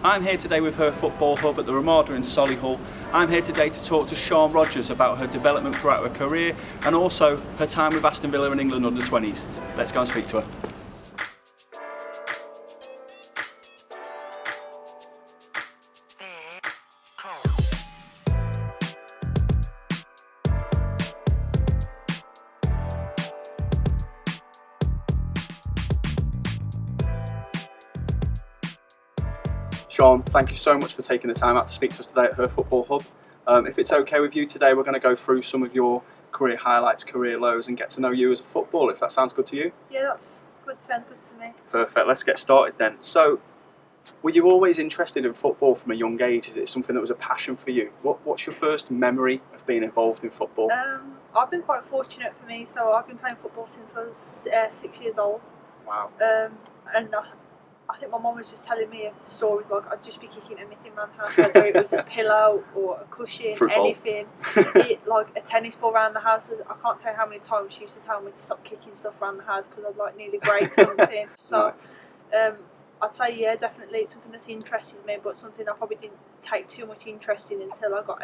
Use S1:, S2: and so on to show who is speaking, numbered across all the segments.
S1: I'm here today with her football hub at the Ramada in Solihull. I'm here today to talk to Sian Rogers about her development throughout her career and also her time with Aston Villa and England under-20s. Let's go and speak to her. Sian, thank you so much for taking the time out to speak to us today at her football hub. If it's okay with you today, we're going to go through some of your career highlights, career lows, and get to know you as a footballer, if that sounds good to you.
S2: Yeah, that's good. Sounds good to me.
S1: Perfect. Let's get started then. So, were you always interested in football from a young age? Is it something that was a passion for you? What's your first memory of being involved in football?
S2: I've been quite fortunate for me. So I've been playing football since I was 6 years old.
S1: Wow.
S2: And I think my mum was just telling me stories like I'd just be kicking anything around the house, whether it was a pillow or a cushion, anything. Like a tennis ball around the house. I can't tell you how many times she used to tell me to stop kicking stuff around the house because I'd like nearly break something. So I'd say yeah, definitely it's something that's interested me, but something I probably didn't take too much interest in until I got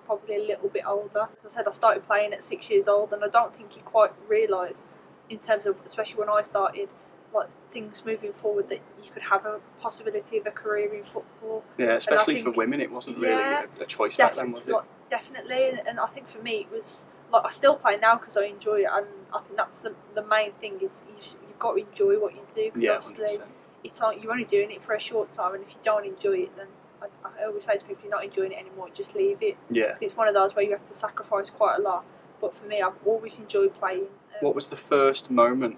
S2: probably a little bit older. As I said, I started playing at 6 years old, and I don't think you quite realise, in terms of, especially when I started, like things moving forward, that you could have a possibility of a career in football.
S1: Yeah, especially for women, it wasn't really a choice back then, was it?
S2: Like, definitely, and I think for me it was like I still play now because I enjoy it, and I think that's the main thing is you've got to enjoy what you do. Because obviously 100%. It's like you're only doing it for a short time, and if you don't enjoy it, then I always say to people, if you're not enjoying it anymore, just leave it.
S1: Yeah,
S2: it's one of those where you have to sacrifice quite a lot. But for me, I've always enjoyed playing.
S1: What was the first moment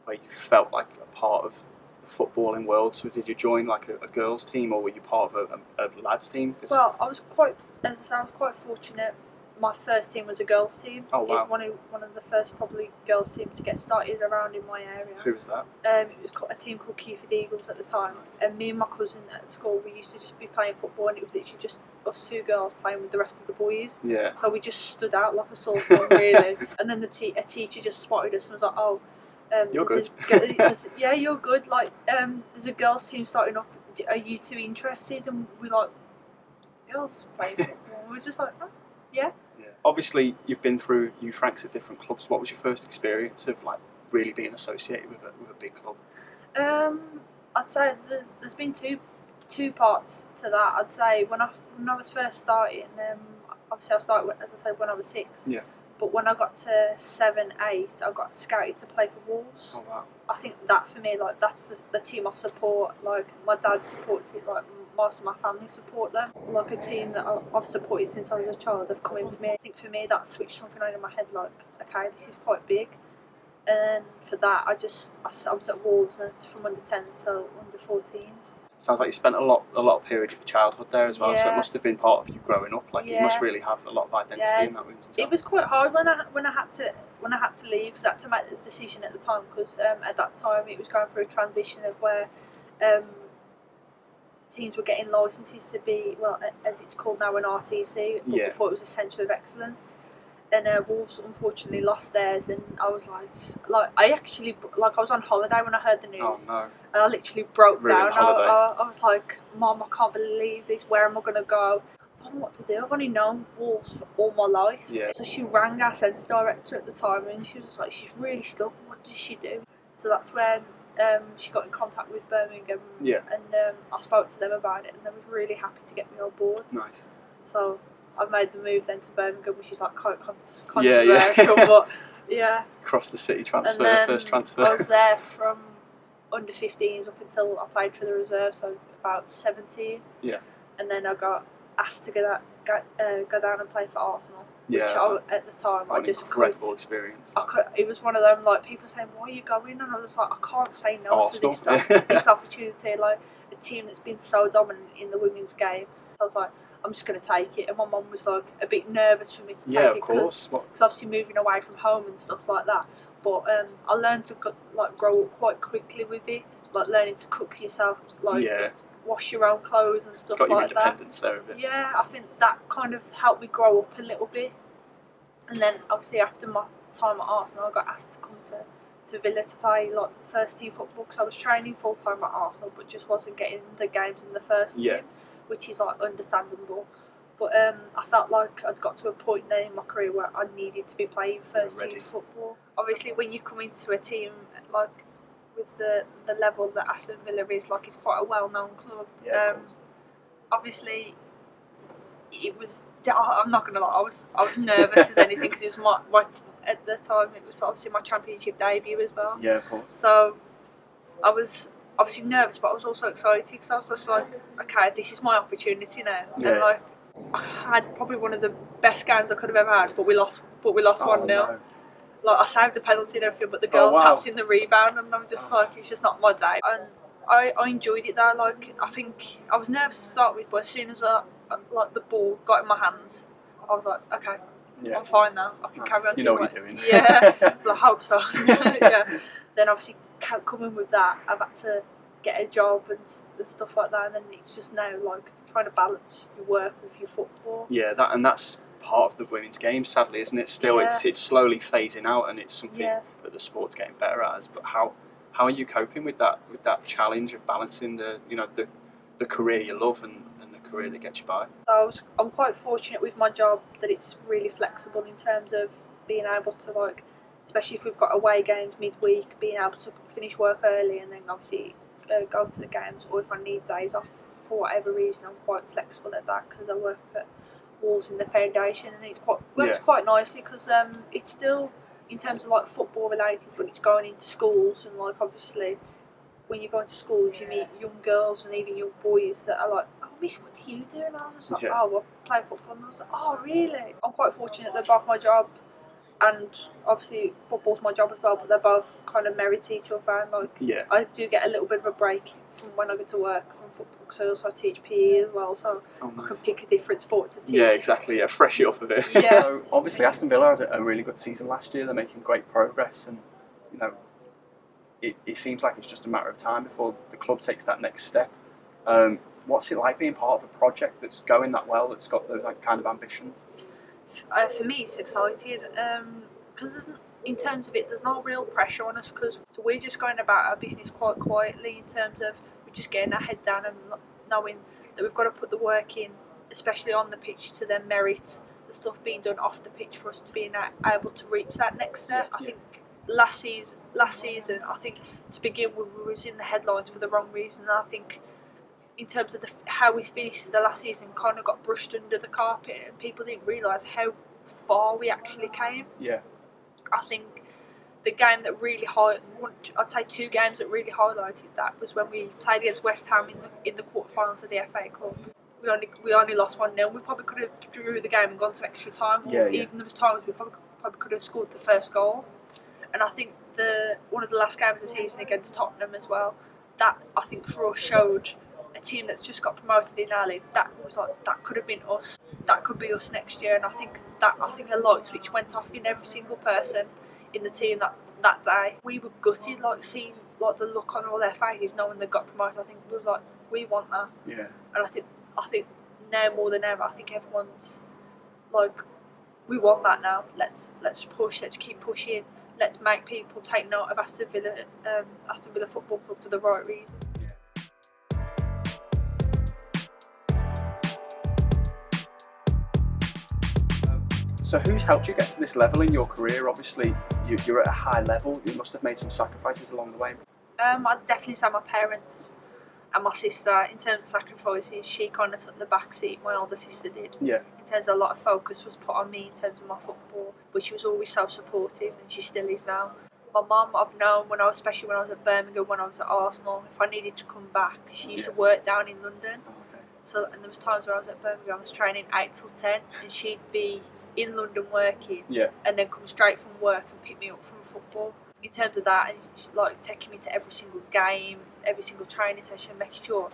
S1: where you felt like a part of the footballing world? So did you join like a girls' team, or were you part of a lads' team?
S2: Well, I was quite fortunate. My first team was a girls' team.
S1: Oh wow!
S2: It was one of the first probably girls' teams to get started around in my area.
S1: Who was that?
S2: It was a team called Goalkeeper at the time. And me and my cousin at school, we used to just be playing football, and it was literally just us two girls playing with the rest of the boys.
S1: Yeah.
S2: So we just stood out like a sore thumb, really. And then a teacher just spotted us and was like, "Oh,
S1: you're good."
S2: Yeah, you're good. Like, there's a girls' team starting up. Are you two interested? And we're like, girls playing football. And we was just like, oh, yeah.
S1: Yeah. Obviously, you've been through youth ranks at different clubs. What was your first experience of like really being associated with a big club?
S2: I'd say there's been two parts to that. I'd say when I was first starting, obviously I started, as I said, when I was 6.
S1: Yeah.
S2: But when I got to 7, 8, I got scouted to play for Wolves.
S1: Oh wow!
S2: I think that for me, like that's the team I support. Like my dad supports it. Like most of my family support them. Like a team that I've supported since I was a child. They've come in for me. I think for me that switched something on in my head. Like, okay, this is quite big. And for that, I was at Wolves from under 10s to under 14s.
S1: Sounds like you spent a lot of period of your childhood there as well.
S2: Yeah.
S1: So it must have been part of you growing up. Like you must really have a lot of identity in that room.
S2: It was quite hard when I had to leave, because I had to make the decision at the time, because at that time it was going through a transition of where teams were getting licenses to be, well, as it's called now, an RTC. But before it was a Centre of Excellence. And Wolves unfortunately lost theirs, and I was like I was on holiday when I heard the news.
S1: Oh no!
S2: And I literally broke down.
S1: I
S2: was like, Mum, I can't believe this. Where am I going to go? I don't know what to do. I've only known Wolves for all my life.
S1: Yeah. So
S2: she rang our centre director at the time, and she was like, she's really stuck. What does she do? So that's when she got in contact with Birmingham.
S1: Yeah.
S2: And I spoke to them about it, and they were really happy to get me on board.
S1: Nice.
S2: So I've made the move then to Birmingham, which is like quite controversial, but yeah.
S1: Across the city transfer,
S2: And then
S1: first transfer.
S2: I was there from under 15s up until I played for the reserve, so about 17.
S1: Yeah.
S2: And then I got asked to go down and play for Arsenal.
S1: Yeah.
S2: Which at the time I just
S1: incredible experience.
S2: It was one of them, like, people saying, "Why are you going?" And I was like, I can't say no to this opportunity. Like, a team that's been so dominant in the women's game. So I was like, I'm just going to take it. And my mum was like a bit nervous for me to take it, because obviously moving away from home and stuff like that. But I learned to grow up quite quickly with it, like learning to cook yourself, like wash your own clothes and stuff like that.
S1: Got your independence there a bit.
S2: Yeah, I think that kind of helped me grow up a little bit. And then obviously after my time at Arsenal, I got asked to come to to Villa to play like the first team football, because I was training full time at Arsenal, but just wasn't getting the games in the first team, which is like understandable. But I felt like I'd got to a point there in my career where I needed to be playing first team football. Obviously, when you come into a team like with the level that Aston Villa is, like, it's quite a well-known club. Obviously, it was. I'm not gonna lie, I was nervous as anything, because it was my at the time it was obviously my championship debut as well.
S1: Yeah, of course.
S2: So I was obviously nervous, but I was also excited, because I was just like, okay, this is my opportunity now.
S1: Yeah.
S2: And like, I had probably one of the best games I could have ever had, but we lost 1-0.
S1: No.
S2: Like, I saved the penalty and everything, but the girl taps in the rebound, and I'm just like, it's just not my day. And I enjoyed it there. Like, I think I was nervous to start with, but as soon as the ball got in my hands, I was like, okay, I'm fine now. I can carry on.
S1: You know what you're doing.
S2: Yeah, well, I hope so. Yeah. Then obviously coming with that, I've had to get a job and stuff like that, and then it's just now like trying to balance your work with your football.
S1: Yeah, that's part of the women's game, sadly, isn't it? Still, it's slowly phasing out, and it's something that the sport's getting better at. But how are you coping with that challenge of balancing the career you love and the career that gets you by?
S2: I'm quite fortunate with my job that it's really flexible in terms of being able to, like, especially if we've got away games midweek, being able to finish work early and then obviously go to the games, or if I need days off for whatever reason, I'm quite flexible at that, because I work at Wolves in the foundation, and works quite nicely, because it's still in terms of like football related, but it's going into schools, and like obviously when you go into schools you meet young girls and even young boys that are like, oh miss, what do you do? And I was just like, oh, well, I play football. And I was like, oh really? I'm quite fortunate that both my job and obviously football's my job as well, but they both kind of merit each other, and like I do get a little bit of a break from when I go to work from football, because I also teach PE as well, so I can pick a different sport to teach.
S1: Yeah, exactly. Yeah, fresh it up a bit.
S2: Yeah.
S1: So obviously Aston Villa had a really good season last year. They're making great progress, and you know, it seems like it's just a matter of time before the club takes that next step. What's it like being part of a project that's going that well, that's got those kind of ambitions?
S2: For me, it's exciting, because in terms of it, there's no real pressure on us, because we're just going about our business quite quietly, in terms of we're just getting our head down and knowing that we've got to put the work in, especially on the pitch, to then merit the stuff being done off the pitch for us to be able to reach that next step. I think last season, I think to begin with, we was in the headlines for the wrong reason. I think in terms of how we finished the last season, kind of got brushed under the carpet, and people didn't realise how far we actually came.
S1: Yeah.
S2: I think the game that really I'd say 2 games that really highlighted that was when we played against West Ham in the quarterfinals of the FA Cup. We only lost 1-0. We probably could have drew the game and gone to extra time. Even there was times we probably could have scored the first goal. And I think one of the last games of the season against Tottenham as well, that I think for us showed a team that's just got promoted in early. That was like, that could have been us. That could be us next year. And I think a light switch went off in every single person in the team that day. We were gutted, like seeing like the look on all their faces knowing they got promoted. I think it was like, we want that.
S1: Yeah.
S2: And I think now more than ever, I think everyone's like, we want that now. Let's push. Let's keep pushing. Let's make people take note of Aston Villa Football Club for the right reasons.
S1: So who's helped you get to this level in your career? Obviously, you're at a high level. You must have made some sacrifices along the way.
S2: I'd definitely say my parents and my sister. In terms of sacrifices, she kind of took the back seat, my older sister did.
S1: Yeah.
S2: In terms of a lot of focus was put on me in terms of my football, but she was always so supportive, and she still is now. My mum, I've known especially when I was at Birmingham, when I was at Arsenal, if I needed to come back, she used to work down in London.
S1: Okay.
S2: So, and there was times where I was at Birmingham, I was training 8 till 10, and she'd be in London working, and then come straight from work and pick me up from football. In terms of that, and she, like, taking me to every single game, every single training session, making sure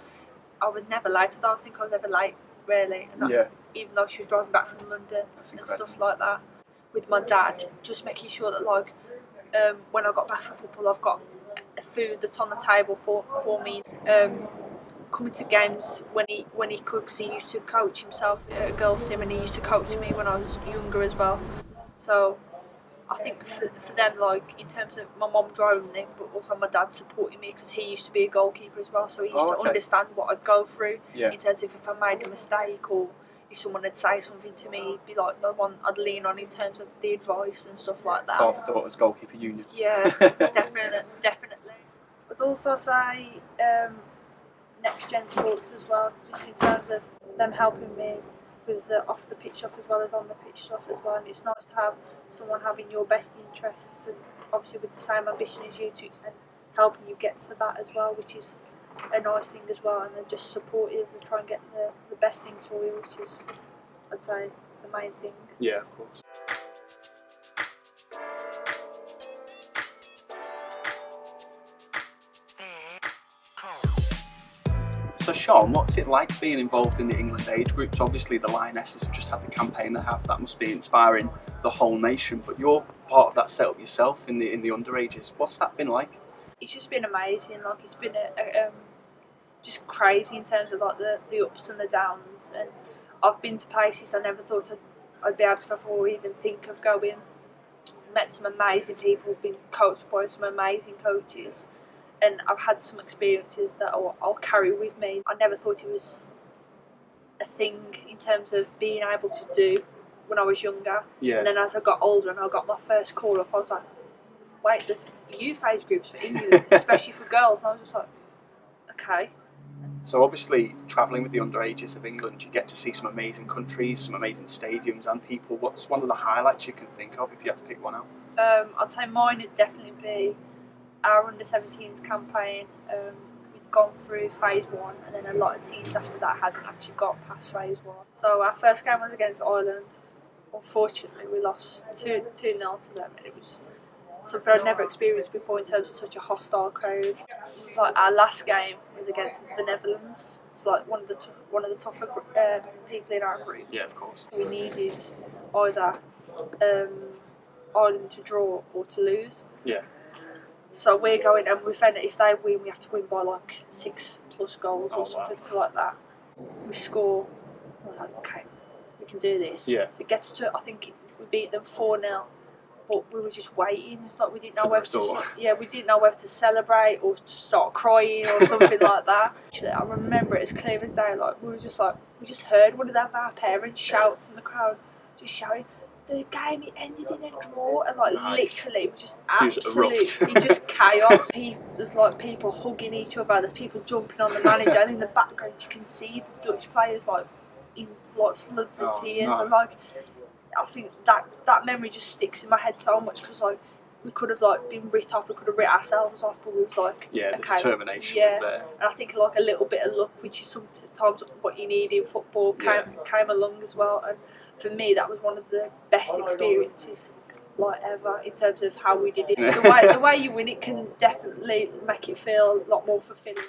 S2: I was never late. I don't think I was ever late, really. And that, even though she was driving back from London and stuff like that. With my dad, just making sure that, like, when I got back from football, I've got food that's on the table for me. Coming to games when he could, because he used to coach himself at a girls' team, and he used to coach me when I was younger as well. So I think for them, like in terms of my mum driving them, but also my dad supporting me because he used to be a goalkeeper as well, so he used to understand what I'd go through in terms of if I made a mistake or if someone would say something to me, he'd be like the one I'd lean on in terms of the advice and stuff like that.
S1: Father-daughter's goalkeeper union.
S2: Yeah, definitely. I'd also say next gen sports as well, just in terms of them helping me with the off the pitch stuff as well as on the pitch stuff as well. And it's nice to have someone having your best interests and obviously with the same ambition as you and helping you get to that as well, which is a nice thing as well. And they're just supportive to try and get the best thing for you, which is, I'd say, the main thing.
S1: Yeah, of course. So Sean, what's it like being involved in the England age groups? Obviously the Lionesses have just had the campaign they have, that must be inspiring the whole nation, but you're part of that setup yourself in the underages. What's that been like?
S2: It's just been amazing, like it's been just crazy in terms of like the ups and the downs, and I've been to places I never thought I'd be able to go for or even think of going. Met some amazing people, been coached by some amazing coaches, and I've had some experiences that I'll carry with me. I never thought it was a thing in terms of being able to do when I was younger.
S1: Yeah.
S2: And then as I got older and I got my first call up, I was like, wait, there's youth age groups for England, especially for girls. And I was just like, okay.
S1: So obviously travelling with the underages of England, you get to see some amazing countries, some amazing stadiums and people. What's one of the highlights you can think of if you had to pick one out?
S2: I'd say mine would definitely be our under-17s campaign. We'd gone through phase 1 and then a lot of teams after that hadn't actually got past phase 1. So our first game was against Ireland. Unfortunately we lost 2-0 to them, and it was something I'd never experienced before in terms of such a hostile crowd. Like our last game was against the Netherlands. It's like one of the tougher people in our group.
S1: Yeah, of course.
S2: We needed either Ireland to draw or to lose.
S1: Yeah.
S2: So we're going, and we found that if they win, we have to win by like 6+ goals or something like that. We score. We're like, okay, we can do this.
S1: Yeah.
S2: So it gets to, I think we beat them 4-0. But we were just waiting. It's like we didn't know whether to celebrate or to start crying or something like that. Actually, I remember it as clear as day. Like we just heard one of our parents shout from the crowd, just shouting, "The game it ended in a draw," and like literally it was just absolutely just chaos. There's like people hugging each other. There's people jumping on the manager, and in the background you can see the Dutch players like in like floods of tears and like. I think that memory just sticks in my head so much because like we could have like been writ off, we could have writ ourselves off, but we was like
S1: the determination was there.
S2: And I think like a little bit of luck, which is sometimes what you need in football, came along as well. And for me, that was one of the best experiences like ever in terms of how we did it. The way you win it can definitely make it feel a lot more fulfilling.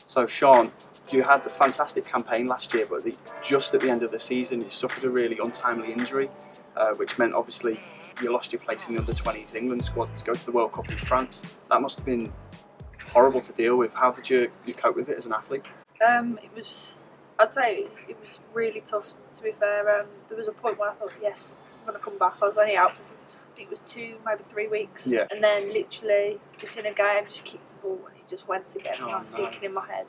S1: So Sean, you had a fantastic campaign last year, but just at the end of the season you suffered a really untimely injury, which meant obviously you lost your place in the under-20s England squad to go to the World Cup in France. That must have been horrible to deal with. How did you cope with it as an athlete?
S2: I'd say it was really tough, to be fair. There was a point where I thought, yes, I'm going to come back. I was only out for, I think it was 2, maybe 3 weeks.
S1: Yeah.
S2: And then literally, just in a game, just kicked the ball and it just went again. And I was thinking in my head,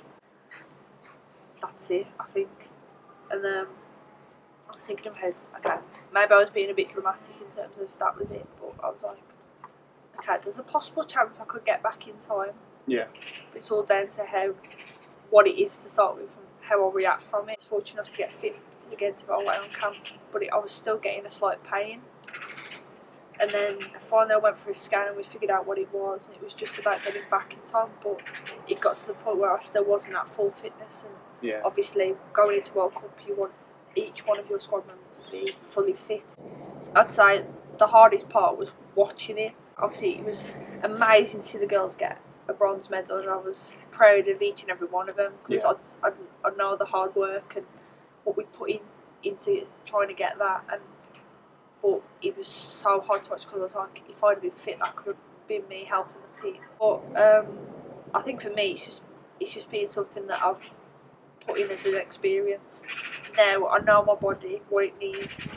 S2: that's it, I think. And then I was thinking in my head, okay, maybe I was being a bit dramatic in terms of that was it. But I was like, okay, there's a possible chance I could get back in time.
S1: Yeah.
S2: But it's all down to what it is to start with and how I react from it. I was fortunate enough to get fit again to go away on camp, but I was still getting a slight pain. And then finally I went for a scan and we figured out what it was, and it was just about getting back in time. But it got to the point where I still wasn't at full fitness, and obviously going into World Cup you want each one of your squad members to be fully fit. I'd say the hardest part was watching it. Obviously it was amazing to see the girls get a bronze medal, and I was proud of each and every one of them because I know the hard work and what we put into trying to get that. But it was so hard to watch because I was like, if I'd have been fit, that could have been me helping the team. But I think for me, it's just been something that I've put in as an experience. Now I know my body, what it needs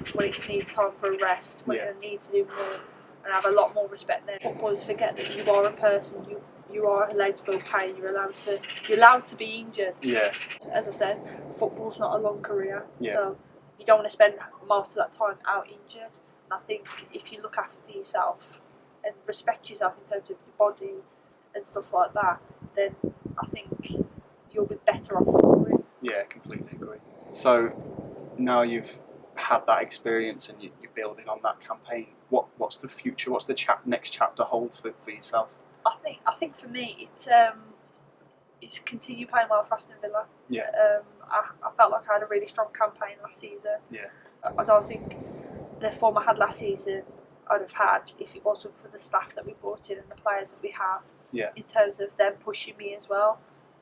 S2: time for a rest, what it needs to do more, and I have a lot more respect there. Footballers forget that you are a person, you are allowed to feel pain, you're allowed to be injured.
S1: Yeah.
S2: As I said, football's not a long career,
S1: Yeah.
S2: so you don't want to spend most of that time out injured. And I think if you look after yourself and respect yourself in terms of your body and stuff like that, then I think you'll be better off for it.
S1: Yeah, completely agree. So now you've had that experience and you're building on that campaign, what's the future? What's the next chapter hold for yourself?
S2: I think for me it's continue playing well for Aston Villa.
S1: Yeah.
S2: I felt like I had a really strong campaign last season.
S1: Yeah.
S2: I don't think the form I had last season I'd have had if it wasn't for the staff that we brought in and the players that we have.
S1: Yeah.
S2: In terms of them pushing me as well.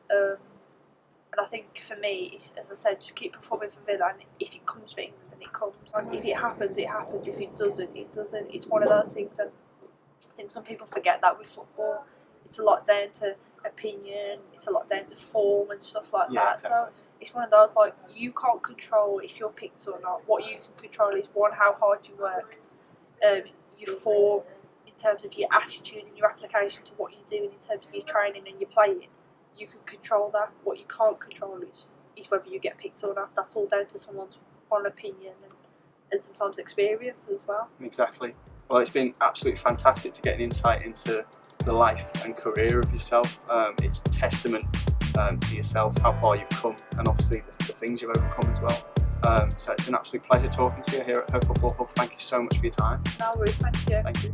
S2: And I think for me, it's, as I said, just keep performing for Villa, and if it comes for England, then it comes. Like, if it happens, it happens. If it doesn't, it doesn't. It's one of those things, and I think some people forget that with football. It's a lot down to opinion, it's a lot down to form and stuff like that.
S1: Exactly.
S2: So it's one of those, like, you can't control if you're picked or not. What you can control is, one, how hard you work, your form, in terms of your attitude and your application to what you're doing, in terms of your training and your playing. You can control that. What you can't control is whether you get picked or not. That's all down to someone's one opinion and sometimes experience as well.
S1: Exactly. Well, it's been absolutely fantastic to get an insight into the life and career of yourself. It's a testament to yourself, how far you've come, and obviously the things you've overcome as well. So it's been an absolute pleasure talking to you here at Her Football Hub. Thank you so much for your time.
S2: No worries, thank you.
S1: Thank you.